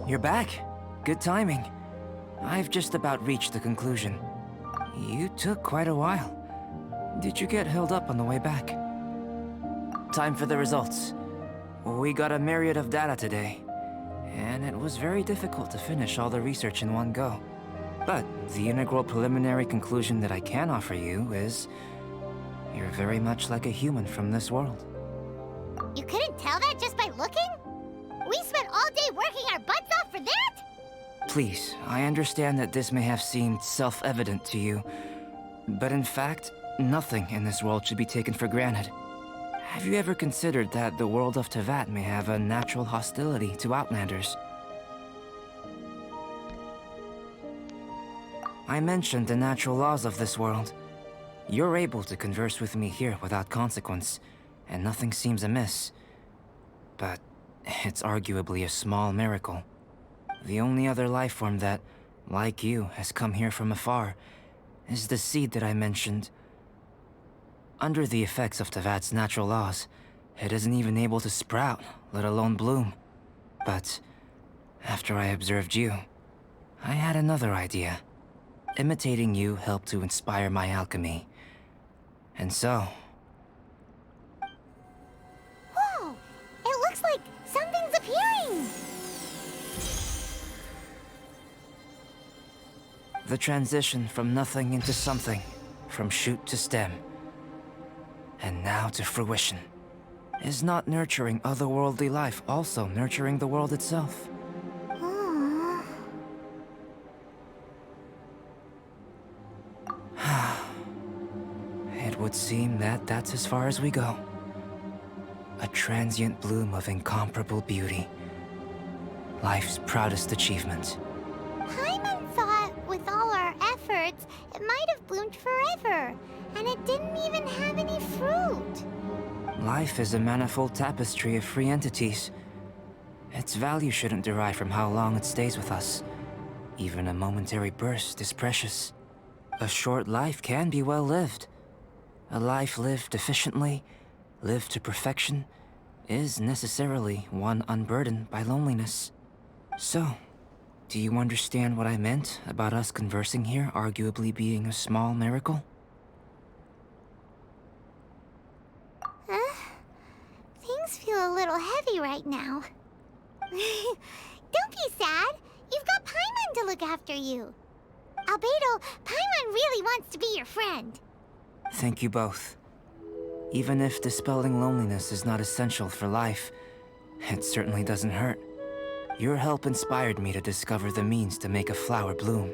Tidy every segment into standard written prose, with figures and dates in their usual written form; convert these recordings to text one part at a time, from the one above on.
You're back. Good timing. I've just about reached the conclusion. You took quite a while. Did you get held up on the way back? Time for the results. We got a myriad of data today, and it was very difficult to finish all the research in one go. But the integral preliminary conclusion that I can offer you is you're very much like a human from this world. You couldn't tell that just by looking? We spent all day working our butts off for that? Please, I understand that this may have seemed self-evident to you, but in fact, nothing in this world should be taken for granted. Have you ever considered that the world of Teyvat may have a natural hostility to Outlanders? I mentioned the natural laws of this world. You're able to converse with me here without consequence, and nothing seems amiss. But it's arguably a small miracle. The only other life form that, like you, has come here from afar is the seed that I mentioned. Under the effects of Teyvat's natural laws, it isn't even able to sprout, let alone bloom. But after I observed you, I had another idea. Imitating you helped to inspire my alchemy. And so... Whoa! It looks like something's appearing! The transition from nothing into something, from shoot to stem, and now to fruition. Is not nurturing otherworldly life also nurturing the world itself? Aww. It would seem that that's as far as we go. A transient bloom of incomparable beauty. Life's proudest achievement. Paimon thought with all our efforts, it might have bloomed forever, and it didn't even have any fruit. Life is a manifold tapestry of free entities. Its value shouldn't derive from how long it stays with us. Even a momentary burst is precious. A short life can be well lived. A life lived efficiently, lived to perfection, is necessarily one unburdened by loneliness. So, do you understand what I meant about us conversing here arguably being a small miracle? Things feel a little heavy right now. Don't be sad. You've got Paimon to look after you. Albedo, Paimon really wants to be your friend. Thank you both. Even if dispelling loneliness is not essential for life, it certainly doesn't hurt. Your help inspired me to discover the means to make a flower bloom.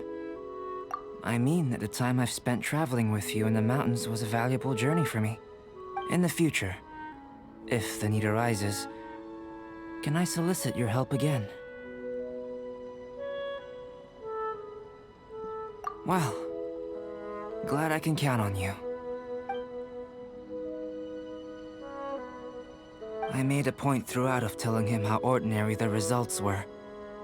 I mean that the time I've spent traveling with you in the mountains was a valuable journey for me. In the future, if the need arises, can I solicit your help again? Well, glad I can count on you. I made a point throughout of telling him how ordinary the results were.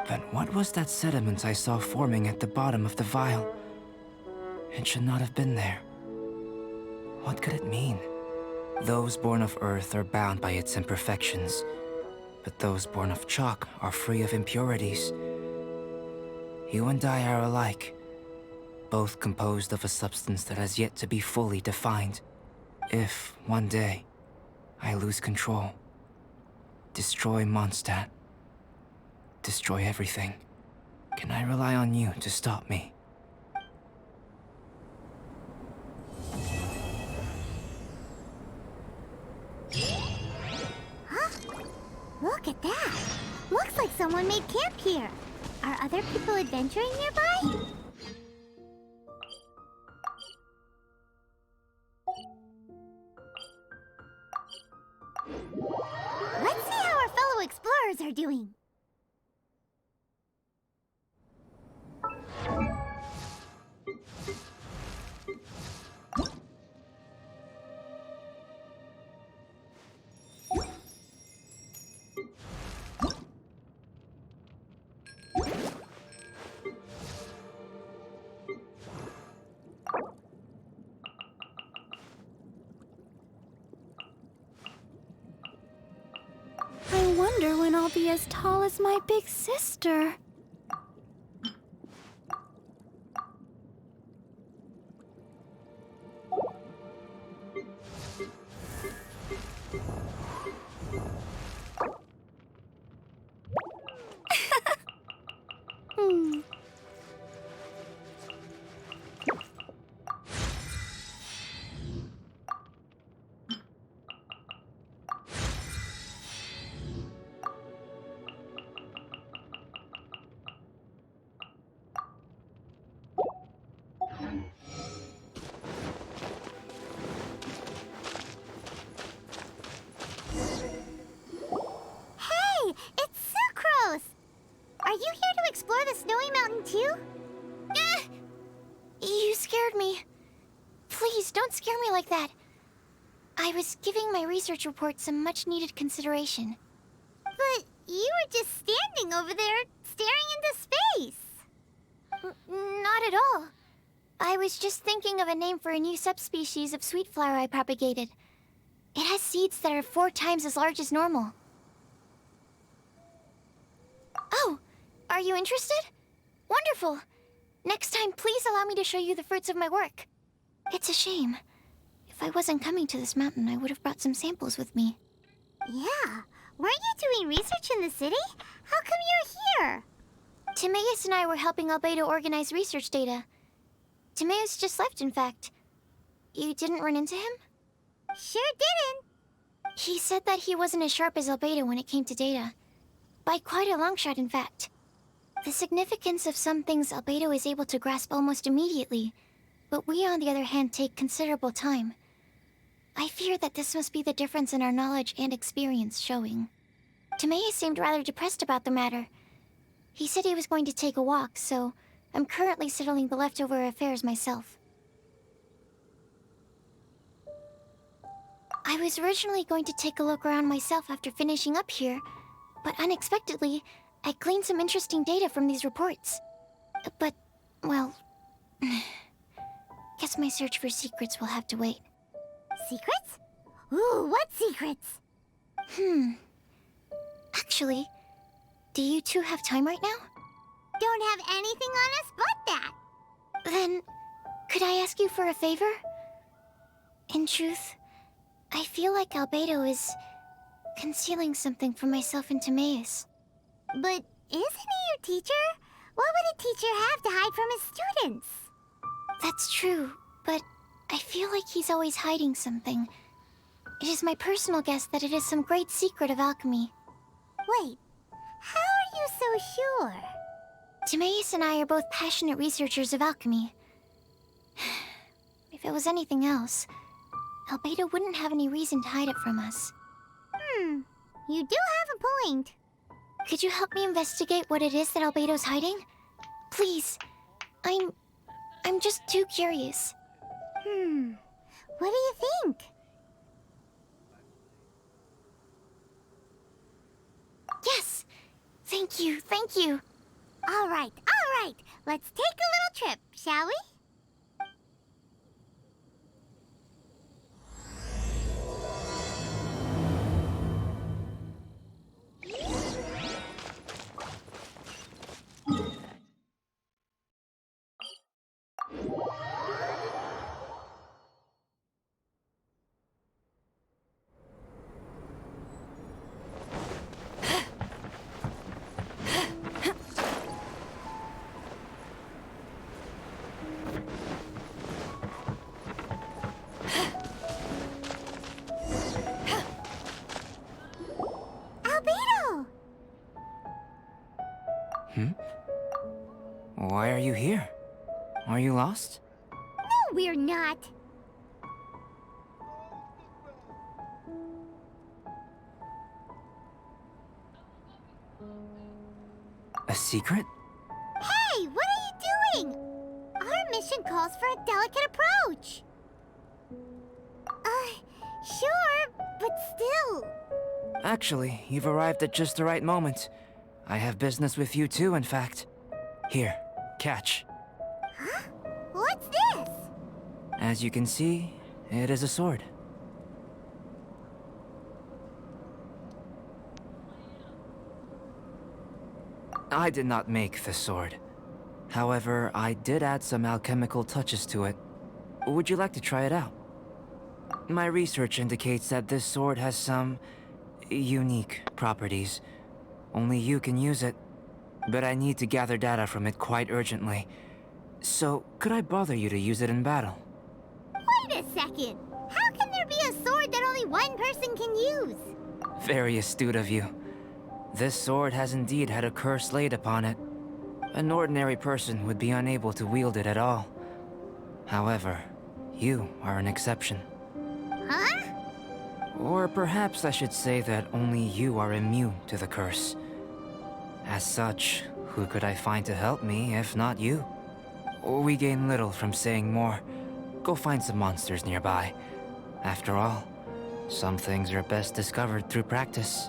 But what was that sediment I saw forming at the bottom of the vial? It should not have been there. What could it mean? Those born of Earth are bound by its imperfections, but those born of chalk are free of impurities. You and I are alike, both composed of a substance that has yet to be fully defined. If, one day, I lose control, destroy Mondstadt, destroy everything, can I rely on you to stop me? Look at that. Looks like someone made camp here. Are other people adventuring nearby? Let's see how our fellow explorers are doing. I'll be as tall as my big sister. Hey, it's Sucrose! Are you here to explore the snowy mountain too? You scared me. Please, don't scare me like that. I was giving my research report some much-needed consideration. But you were just standing over there, staring into space. Not at all. I was just thinking of a name for a new subspecies of sweet flower I propagated. It has seeds that are 4 times as large as normal. Oh, are you interested? Wonderful. Next time, please allow me to show you the fruits of my work. It's a shame. If I wasn't coming to this mountain, I would have brought some samples with me. Yeah, weren't you doing research in the city? How come you're here? Timaeus and I were helping Albedo organize research data. Timaeus just left, in fact. You didn't run into him? Sure didn't. He said that he wasn't as sharp as Albedo when it came to data. By quite a long shot, in fact. The significance of some things Albedo is able to grasp almost immediately, but we, on the other hand, take considerable time. I fear that this must be the difference in our knowledge and experience showing. Timaeus seemed rather depressed about the matter. He said he was going to take a walk, so I'm currently settling the leftover affairs myself. I was originally going to take a look around myself after finishing up here, but unexpectedly, I gleaned some interesting data from these reports. But, well, guess my search for secrets will have to wait. Secrets? Ooh, what secrets? Actually, do you two have time right now? Don't have anything on us but that. Then, could I ask you for a favor? In truth, I feel like Albedo is concealing something from myself and Timaeus. But isn't he your teacher? What would a teacher have to hide from his students? That's true, but I feel like he's always hiding something. It is my personal guess that it is some great secret of alchemy. Wait, how are you so sure? Timaeus and I are both passionate researchers of alchemy. If it was anything else, Albedo wouldn't have any reason to hide it from us. You do have a point. Could you help me investigate what it is that Albedo's hiding? Please. I'm just too curious. What do you think? Yes! Thank you, thank you. All right. Let's take a little trip, shall we? Albedo! Why are you here? Are you lost? No, we're not. A secret? Hey, what are you doing? Our mission calls for a delicate approach. Sure, but still. Actually, you've arrived at just the right moment. I have business with you too, in fact. Here, catch. Huh? What's this? As you can see, it is a sword. I did not make the sword. However, I did add some alchemical touches to it. Would you like to try it out? My research indicates that this sword has some unique properties. Only you can use it, but I need to gather data from it quite urgently. So, could I bother you to use it in battle? Wait a second. How can there be a sword that only one person can use? Very astute of you. This sword has indeed had a curse laid upon it. An ordinary person would be unable to wield it at all. However, you are an exception. Huh? Or perhaps I should say that only you are immune to the curse. As such, who could I find to help me if not you? We gain little from saying more. Go find some monsters nearby. After all, some things are best discovered through practice.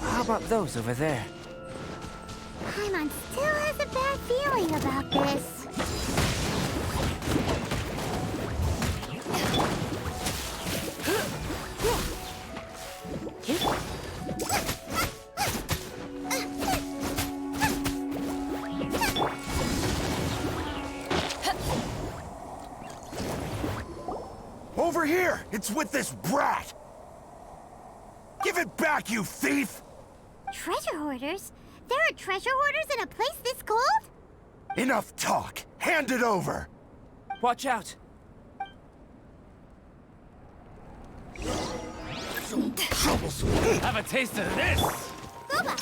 How about those over there? Paimon still has a bad feeling about this. Over here! It's with this brat! Give it back, you thief! Treasure hoarders? There are treasure hoarders in a place this cold? Enough talk! Hand it over! Watch out! Troublesome! Have a taste of this! Booba!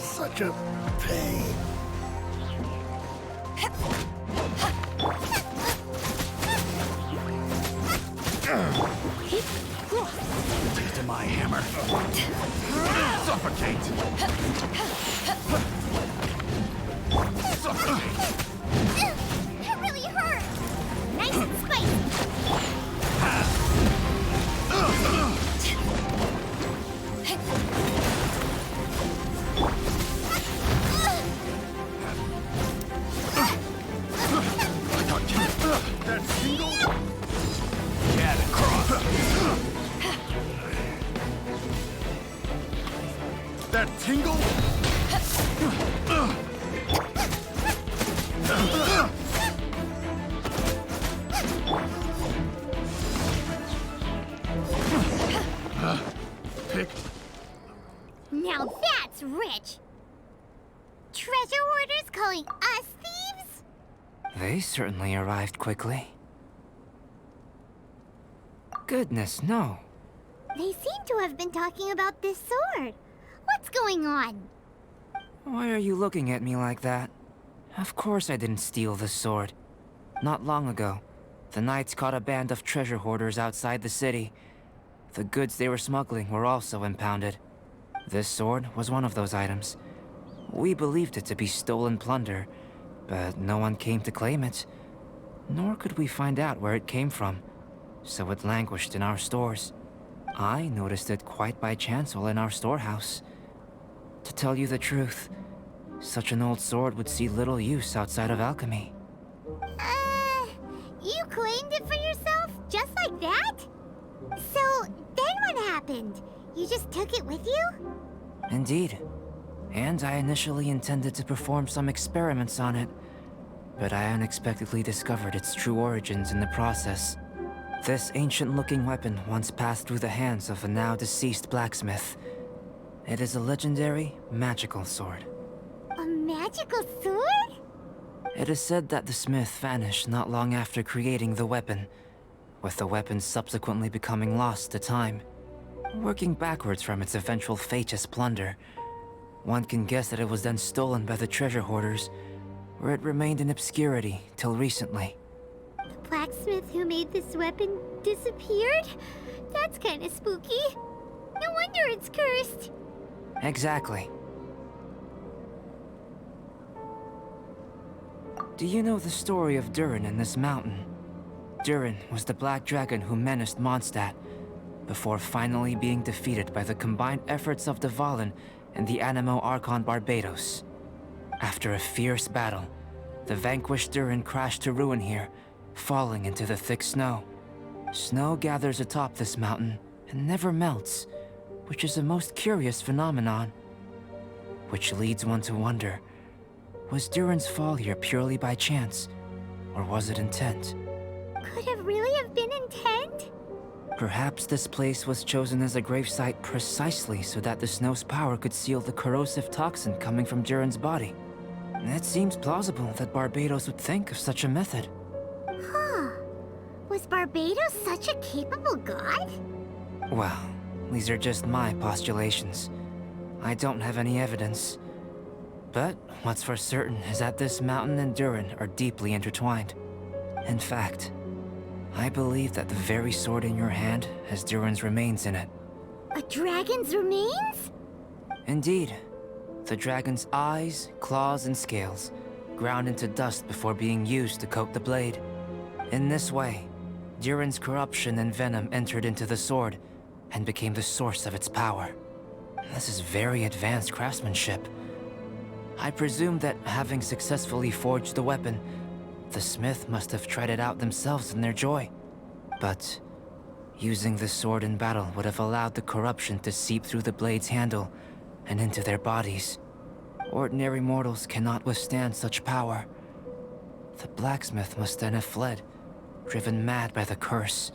Such a pain. Taste of my hammer. Suffocate! Suffocate! It really hurt! Nice and spicy! That single? Get across! That tingle? Now that's rich! Treasure hoarders calling us thieves? They certainly arrived quickly. Goodness, no. They seem to have been talking about this sword. What's going on? Why are you looking at me like that? Of course I didn't steal the sword. Not long ago, the Knights caught a band of treasure hoarders outside the city. The goods they were smuggling were also impounded. This sword was one of those items. We believed it to be stolen plunder, but no one came to claim it. Nor could we find out where it came from, so it languished in our stores. I noticed it quite by chance while in our storehouse. To tell you the truth, such an old sword would see little use outside of alchemy. You claimed it for yourself? Just like that? So, then what happened? You just took it with you? Indeed. And I initially intended to perform some experiments on it, but I unexpectedly discovered its true origins in the process. This ancient-looking weapon once passed through the hands of a now-deceased blacksmith. It is a legendary, magical sword. A magical sword? It is said that the smith vanished not long after creating the weapon, with the weapon subsequently becoming lost to time. Working backwards from its eventual fate as plunder, one can guess that it was then stolen by the treasure hoarders, where it remained in obscurity till recently. The blacksmith who made this weapon disappeared? That's kinda spooky. No wonder it's cursed. Exactly. Do you know the story of Durin and this mountain? Durin was the black dragon who menaced Mondstadt, before finally being defeated by the combined efforts of the Valen and the Animo Archon Barbados. After a fierce battle, the vanquished Durin crashed to ruin here, falling into the thick snow. Snow gathers atop this mountain and never melts, which is a most curious phenomenon. Which leads one to wonder, was Durin's fall here purely by chance, or was it intent? Could it really have been intent? Perhaps this place was chosen as a gravesite precisely so that the snow's power could seal the corrosive toxin coming from Durin's body. It seems plausible that Barbados would think of such a method. Huh. Was Barbados such a capable god? Well, these are just my postulations. I don't have any evidence. But what's for certain is that this mountain and Durin are deeply intertwined. In fact, I believe that the very sword in your hand has Durin's remains in it. A dragon's remains? Indeed. The dragon's eyes, claws, and scales ground into dust before being used to coat the blade. In this way, Durin's corruption and venom entered into the sword and became the source of its power. This is very advanced craftsmanship. I presume that having successfully forged the weapon, the smith must have tried it out themselves in their joy. But using the sword in battle would have allowed the corruption to seep through the blade's handle and into their bodies. Ordinary mortals cannot withstand such power. The blacksmith must then have fled, driven mad by the curse,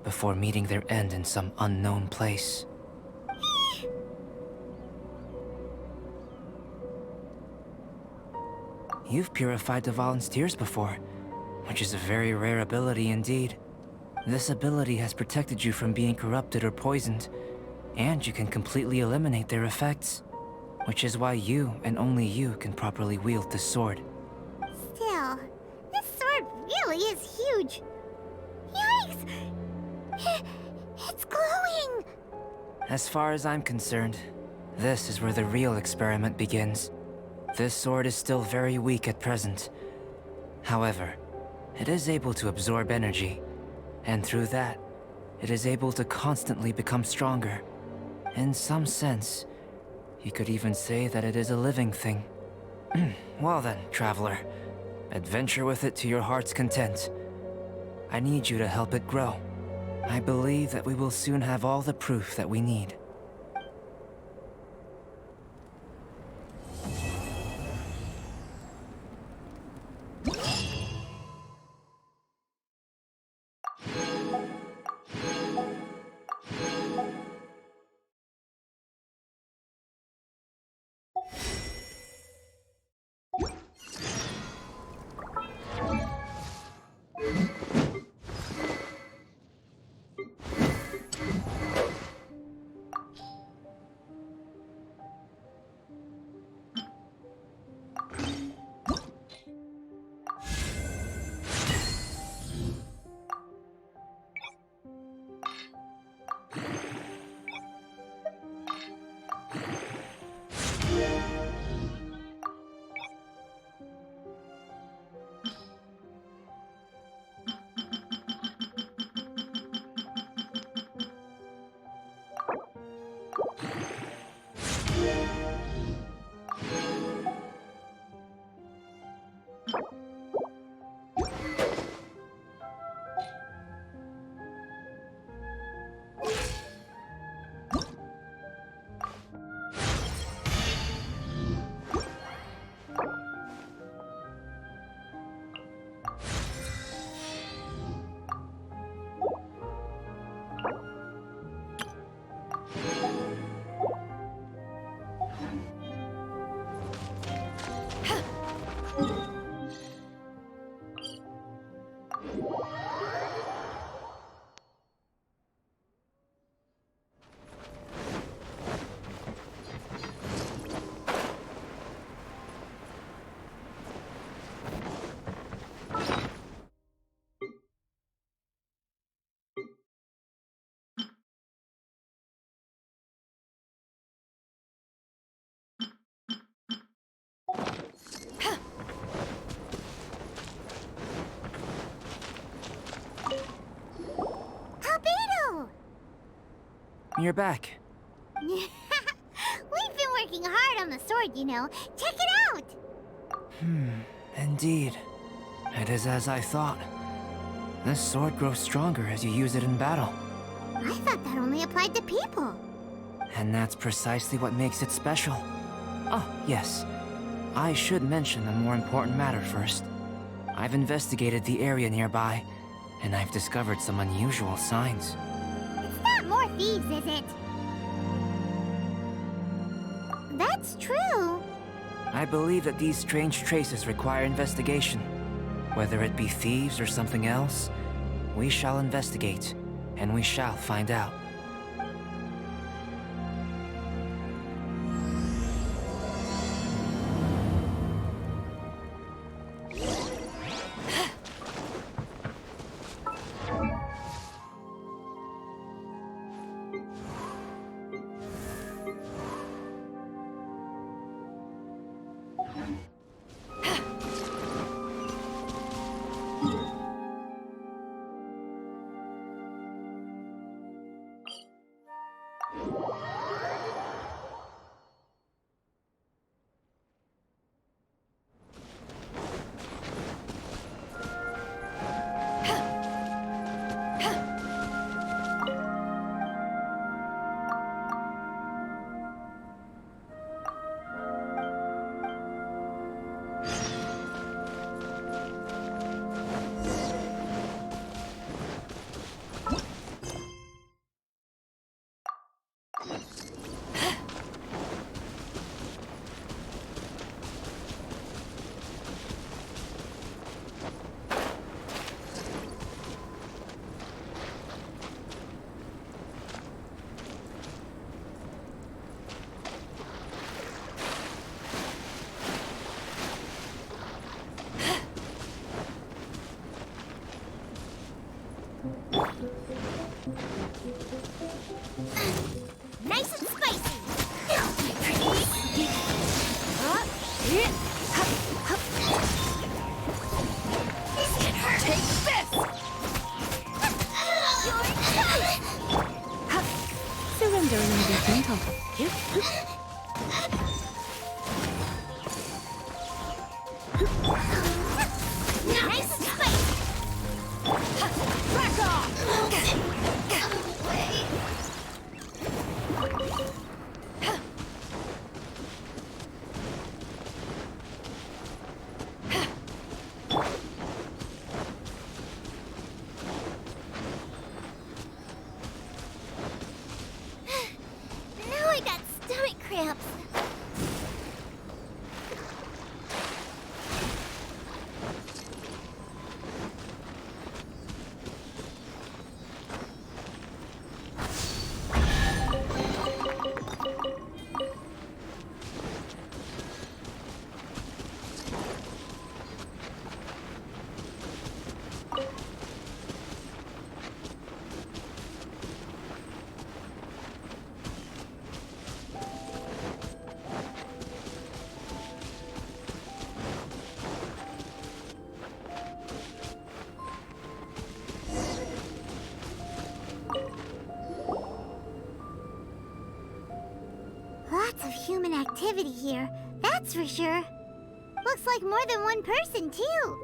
before meeting their end in some unknown place. You've purified the Valen's tears before, which is a very rare ability indeed. This ability has protected you from being corrupted or poisoned, and you can completely eliminate their effects, which is why you and only you can properly wield this sword. Still, this sword really is huge. Yikes! It's glowing! As far as I'm concerned, this is where the real experiment begins. This sword is still very weak at present. However, it is able to absorb energy, and through that, it is able to constantly become stronger. In some sense, you could even say that it is a living thing. Well then, traveler, adventure with it to your heart's content. I need you to help it grow. I believe that we will soon have all the proof that we need. you're back. We've been working hard on the sword, you know. Check it out! Indeed. It is as I thought. This sword grows stronger as you use it in battle. I thought that only applied to people. And that's precisely what makes it special. Oh, yes. I should mention a more important matter first. I've investigated the area nearby, and I've discovered some unusual signs. It's not more thieves, is it? That's true. I believe that these strange traces require investigation. Whether it be thieves or something else, we shall investigate, and we shall find out. Nice and spicy. This can hurt. Take this. Surrendering the gentle. Nice and spicy. Back off. Now I got stomach cramps. Lots of human activity here, that's for sure. Looks like more than one person, too.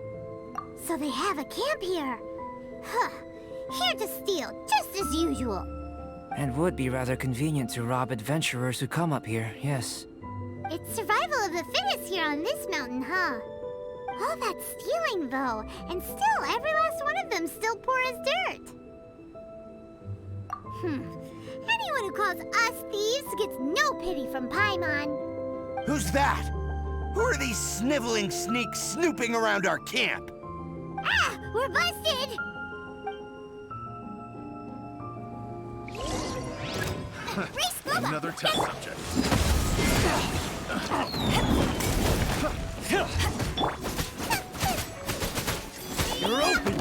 So they have a camp here. Huh. Here to steal, just as usual. And would be rather convenient to rob adventurers who come up here, yes. It's survival of the fittest here on this mountain, huh? All that stealing, though, and still every last one of them still poor as dirt. Anyone who calls us thieves gets no pity from Paimon. Who's that? Who are these sniveling sneaks snooping around our camp? Ah! We're busted! Race Boba! Another test subject. You're open!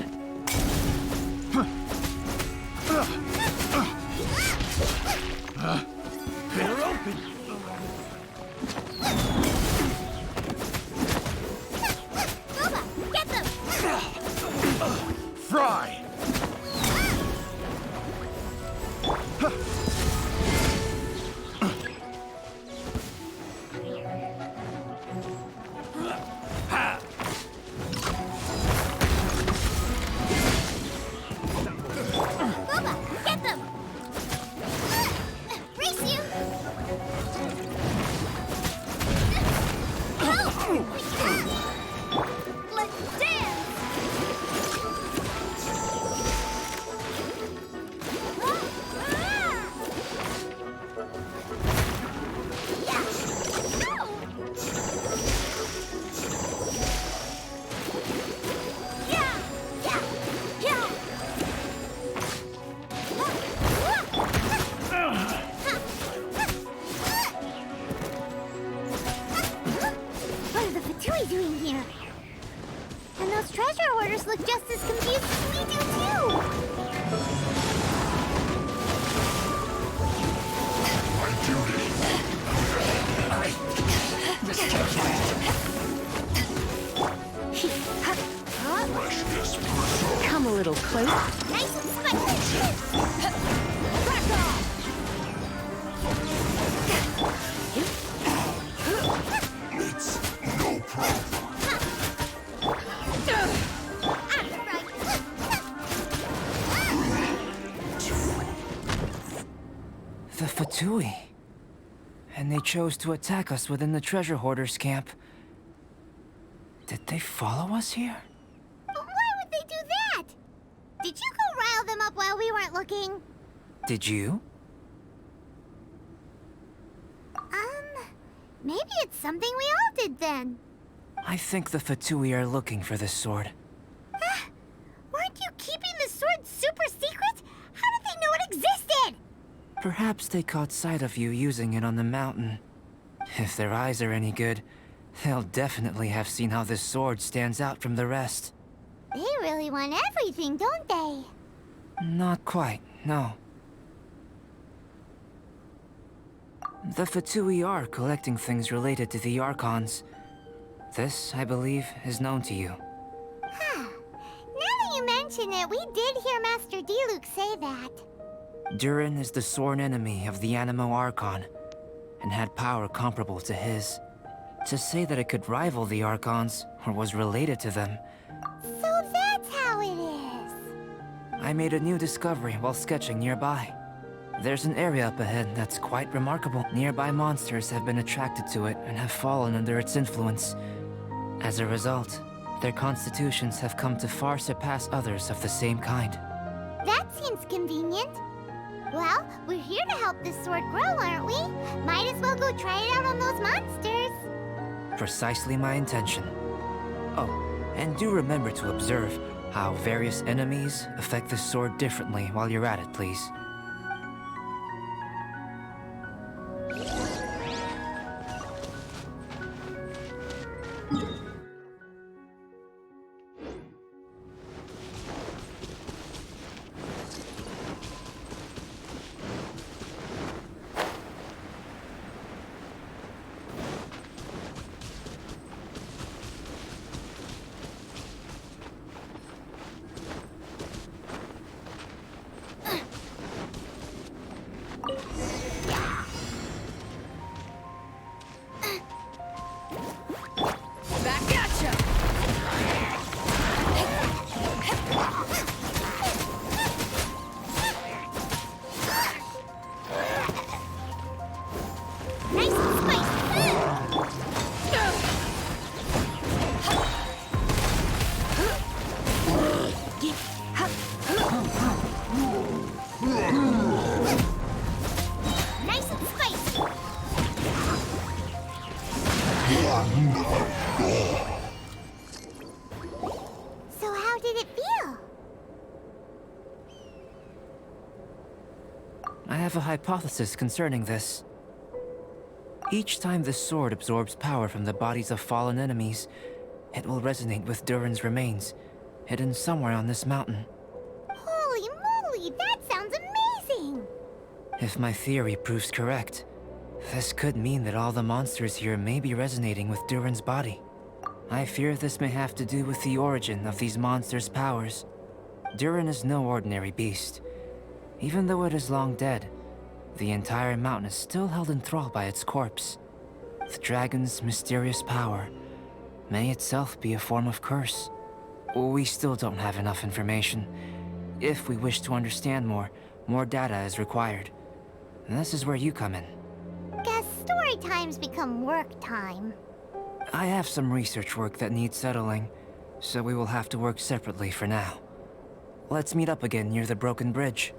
They're open! Boba, get them! Fry! treasure hoarders look just as confused as we do, too. My duty. Freshness preserved. Come a little closer. Nice and spicy. Back off! It's no problem. The Fatui. And they chose to attack us within the treasure hoarders' camp. Did they follow us here? But why would they do that? Did you go rile them up while we weren't looking? Did you? Maybe it's something we all did then. I think the Fatui are looking for this sword. Weren't you keeping the sword super secret? How did they know it existed? Perhaps they caught sight of you using it on the mountain. If their eyes are any good, they'll definitely have seen how this sword stands out from the rest. They really want everything, don't they? Not quite, no. The Fatui are collecting things related to the Archons. This, I believe, is known to you. Huh. Now that you mention it, we did hear Master Diluc say that. Durin is the sworn enemy of the Animo Archon, and had power comparable to his. To say that it could rival the Archons, or was related to them, So that's how it is. I made a new discovery while sketching nearby. There's an area up ahead that's quite remarkable. Nearby monsters have been attracted to it and have fallen under its influence. As a result, their constitutions have come to far surpass others of the same kind. That seems convenient. Well, we're here to help this sword grow, aren't we? Might as well go try it out on those monsters. Precisely my intention. Oh, and do remember to observe how various enemies affect the sword differently while you're at it, please. Back at ya! Nice and spicy. Nice and spicy. So how did it feel? I have a hypothesis concerning this. Each time this sword absorbs power from the bodies of fallen enemies, it will resonate with Durin's remains, hidden somewhere on this mountain. Holy moly, that sounds amazing! If my theory proves correct, this could mean that all the monsters here may be resonating with Durin's body. I fear this may have to do with the origin of these monsters' powers. Durin is no ordinary beast. Even though it is long dead, the entire mountain is still held in thrall by its corpse. The dragon's mysterious power may itself be a form of curse. We still don't have enough information. If we wish to understand more data is required. And this is where you come in. Guess story times become work time. I have some research work that needs settling, so we will have to work separately for now. Let's meet up again near the broken bridge.